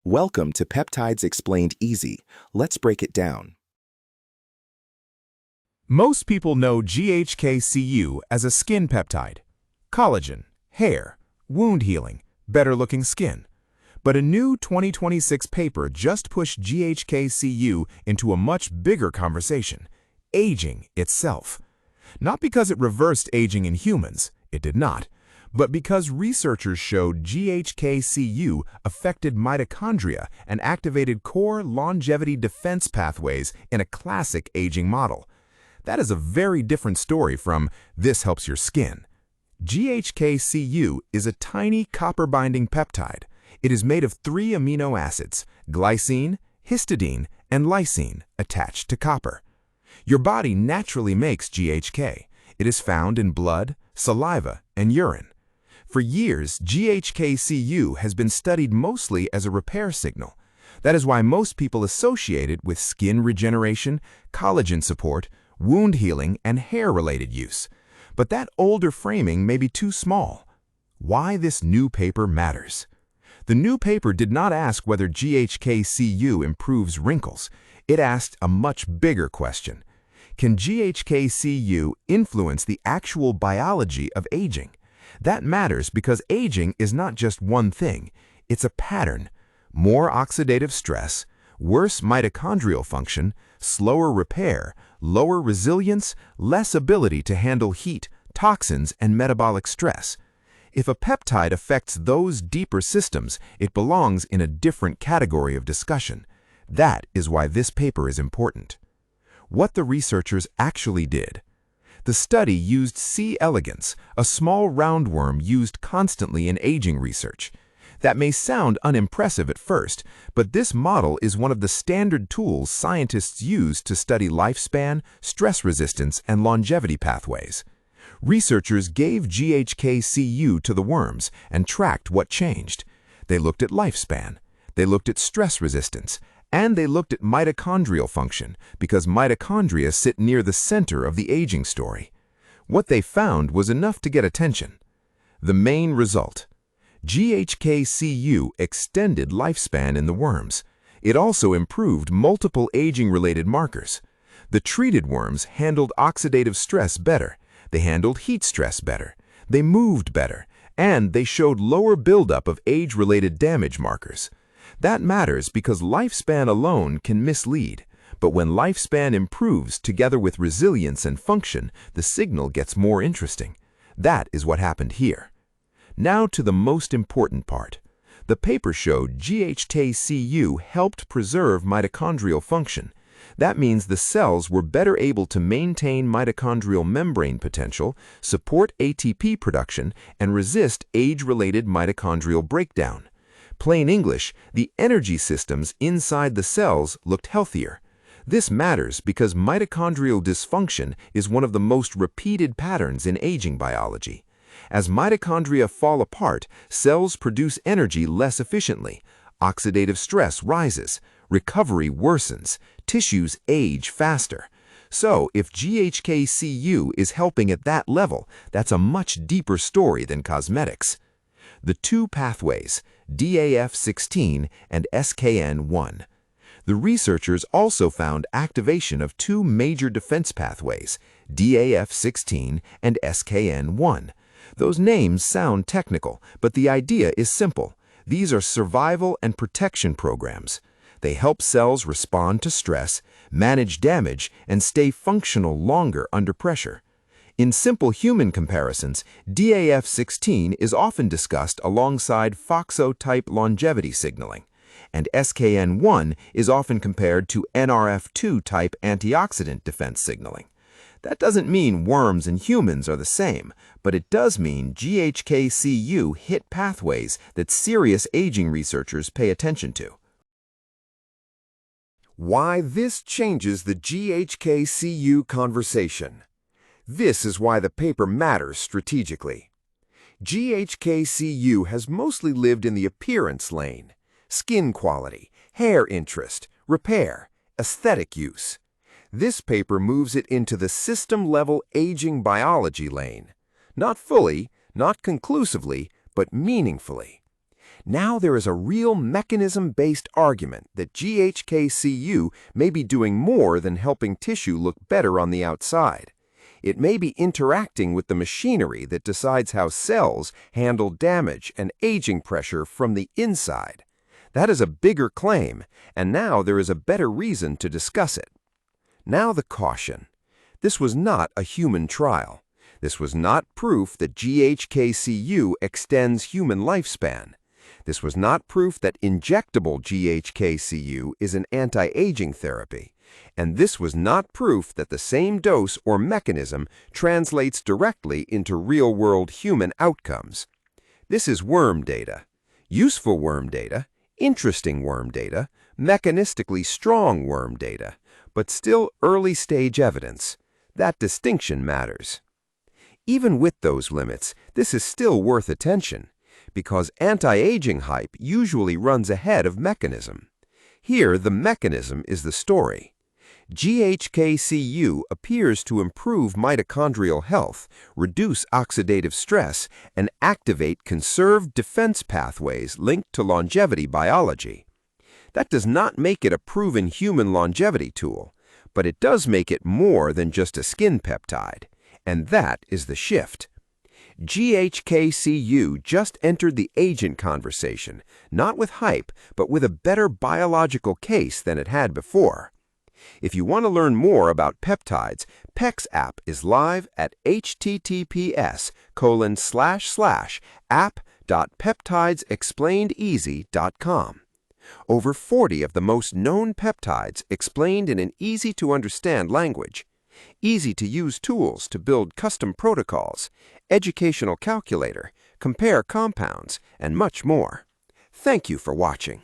Welcome to Peptides-explained-easy. Let's break it down. Most people know GHK-Cu as a skin peptide. Collagen, hair, wound healing, better-looking skin. But a new 2026 paper just pushed GHK-Cu into a much bigger conversation: aging itself. Not because it reversed aging in humans, it did not, but because researchers showed GHK-Cu affected mitochondria and activated core longevity defense pathways in a classic aging model. That is a very different story from "this helps your skin." GHK-Cu is a tiny copper-binding peptide. It is made of 3 amino acids, glycine, histidine, and lysine, attached to copper. Your body naturally makes GHK. It is found in blood, saliva, and urine. For years, GHK-Cu has been studied mostly as a repair signal. That is why most people associate it with skin regeneration, collagen support, wound healing, and hair-related use. But that older framing may be too small. Why this new paper matters. The new paper did not ask whether GHK-Cu improves wrinkles. It asked a much bigger question. Can GHK-Cu influence the actual biology of aging? That matters because aging is not just one thing. It's a pattern. More oxidative stress, worse mitochondrial function, slower repair, lower resilience, less ability to handle heat, toxins, and metabolic stress. If a peptide affects those deeper systems, it belongs in a different category of discussion. That is why this paper is important. What the researchers actually did. The study used C. elegans, a small roundworm used constantly in aging research. That may sound unimpressive at first, but this model is one of the standard tools scientists use to study lifespan, stress resistance, and longevity pathways. Researchers gave GHK-Cu to the worms and tracked what changed. They looked at lifespan, they looked at stress resistance, and they looked at mitochondrial function because mitochondria sit near the center of the aging story. What they found was enough to get attention. The main result: GHK-Cu extended lifespan in the worms. It also improved multiple aging-related markers. The treated worms handled oxidative stress better. They handled heat stress better. They moved better. And they showed lower buildup of age-related damage markers. That matters because lifespan alone can mislead. But when lifespan improves together with resilience and function, the signal gets more interesting. That is what happened here. Now to the most important part. The paper showed GHK-Cu helped preserve mitochondrial function. That means the cells were better able to maintain mitochondrial membrane potential, support ATP production, and resist age-related mitochondrial breakdown. Plain English, the energy systems inside the cells looked healthier. This matters because mitochondrial dysfunction is one of the most repeated patterns in aging biology. As mitochondria fall apart, cells produce energy less efficiently. Oxidative stress rises. Recovery worsens. Tissues age faster. So, if GHK-Cu is helping at that level, that's a much deeper story than cosmetics. The 2 pathways, DAF-16 and SKN-1. The researchers also found activation of 2 major defense pathways, DAF-16 and SKN-1. Those names sound technical, but the idea is simple. These are survival and protection programs. They help cells respond to stress, manage damage, and stay functional longer under pressure. In simple human comparisons, DAF-16 is often discussed alongside FOXO-type longevity signaling, and SKN-1 is often compared to NRF2-type antioxidant defense signaling. That doesn't mean worms and humans are the same, but it does mean GHK-Cu hit pathways that serious aging researchers pay attention to. Why this changes the GHK-Cu conversation. This is why the paper matters strategically. GHK-Cu has mostly lived in the appearance lane: skin quality, hair interest, repair, aesthetic use. This paper moves it into the system-level aging biology lane. Not fully, not conclusively, but meaningfully. Now there is a real mechanism-based argument that GHK-Cu may be doing more than helping tissue look better on the outside. It may be interacting with the machinery that decides how cells handle damage and aging pressure from the inside. That is a bigger claim, and now there is a better reason to discuss it. Now the caution. This was not a human trial. This was not proof that GHK-Cu extends human lifespan. This was not proof that injectable GHK-Cu is an anti-aging therapy. And this was not proof that the same dose or mechanism translates directly into real-world human outcomes. This is worm data. Useful worm data, interesting worm data, mechanistically strong worm data, but still early-stage evidence. That distinction matters. Even with those limits, this is still worth attention, because anti-aging hype usually runs ahead of mechanism. Here, the mechanism is the story. GHK-Cu appears to improve mitochondrial health, reduce oxidative stress, and activate conserved defense pathways linked to longevity biology. That does not make it a proven human longevity tool, but it does make it more than just a skin peptide. And that is the shift. GHK-Cu just entered the agent conversation, not with hype, but with a better biological case than it had before. If you want to learn more about peptides, PEC's app is live at https://app.peptides-explained-easy.com. Over 40 of the most known peptides explained in an easy-to-understand language. Easy-to-use tools to build custom protocols, educational calculator, compare compounds, and much more. Thank you for watching.